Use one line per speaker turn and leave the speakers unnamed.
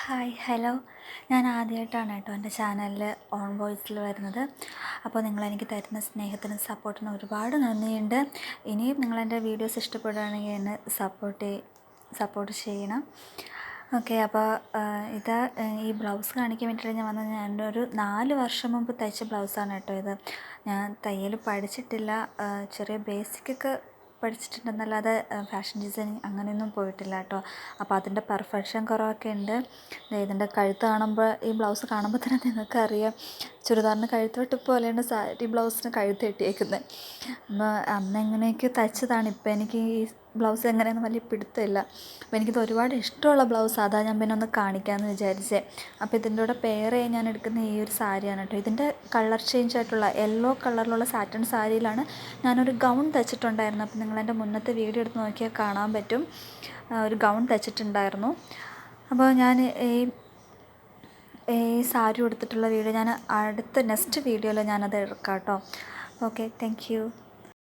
Hi hello. ഞാൻ ആദ്യമായിട്ടാണ് കേട്ടോ എൻ്റെ ചാനലിൽ ഓൺ വോയിസിൽ വരുന്നത്. അപ്പോൾ നിങ്ങളെനിക്ക് തരുന്ന സ്നേഹത്തിനും സപ്പോർട്ടിനും ഒരുപാട് നന്ദിയുണ്ട്. ഇനിയും നിങ്ങളെൻ്റെ വീഡിയോസ് ഇഷ്ടപ്പെടുകയാണെങ്കിൽ എന്നെ സപ്പോർട്ട് ചെയ്യണം. ഓക്കെ. അപ്പോൾ ഈ ബ്ലൗസ് കാണിക്കാൻ വേണ്ടിയിട്ട് ഞാൻ വന്നത് എൻ്റെ ഒരു 4 വർഷം മുമ്പ് തയ്ച്ച ബ്ലൗസാണ് കേട്ടോ ഇത്. ഞാൻ തയ്യൽ പഠിച്ചിട്ടില്ല. ചെറിയ ബേസിക്കൊക്കെ പഠിച്ചിട്ടുണ്ടെന്നല്ലാതെ ഫാഷൻ ഡിസൈനിങ് അങ്ങനെയൊന്നും പോയിട്ടില്ല കേട്ടോ. അപ്പോൾ അതിൻ്റെ പെർഫെക്ഷൻ കുറവൊക്കെ ഉണ്ട്. ഇതിൻ്റെ കഴുത്ത് കാണുമ്പോൾ, ഈ ബ്ലൗസ് കാണുമ്പോൾ തന്നെ നിങ്ങൾക്കറിയാം ചുരിദാറിന് കഴുത്ത് വെട്ട് പോലെയാണ് സാരി ബ്ലൗസിന് കഴുത്ത് വെട്ടിയേക്കുന്നത്. അപ്പോൾ അന്ന് എങ്ങനെയൊക്കെ തയ്ച്ചതാണ്. ഇപ്പോൾ എനിക്ക് ഈ ബ്ലൗസ് എങ്ങനെയൊന്നും വലിയ പിടുത്തമില്ല. അപ്പോൾ എനിക്കിത് ഒരുപാട് ഇഷ്ടമുള്ള ബ്ലൗസ്, അതാ ഞാൻ പിന്നെ ഒന്ന് കാണിക്കാമെന്ന് വിചാരിച്ചേ. അപ്പോൾ ഇതിൻ്റെ കൂടെ പെയറായി ഞാൻ എടുക്കുന്ന ഈ ഒരു സാരിയാണ് കേട്ടോ. ഇതിൻ്റെ കളർ ചേഞ്ച് ആയിട്ടുള്ള യെല്ലോ കളറിലുള്ള സാറ്റൻ സാരിയിലാണ് ഞാനൊരു ഗൗൺ തയ്ച്ചിട്ടുണ്ടായിരുന്നു. അപ്പോൾ നിങ്ങളെൻ്റെ മുന്നത്തെ വീഡിയോ എടുത്ത് നോക്കിയാൽ കാണാൻ പറ്റും. ഒരു ഗൗൺ തയ്ച്ചിട്ടുണ്ടായിരുന്നു. അപ്പോൾ ഞാൻ ഈ സാരി ഉടുത്തിട്ടുള്ള വീഡിയോ ഞാൻ നെക്സ്റ്റ് വീഡിയോയിൽ ഞാനത് എടുക്കാം കേട്ടോ. Okay, thank you.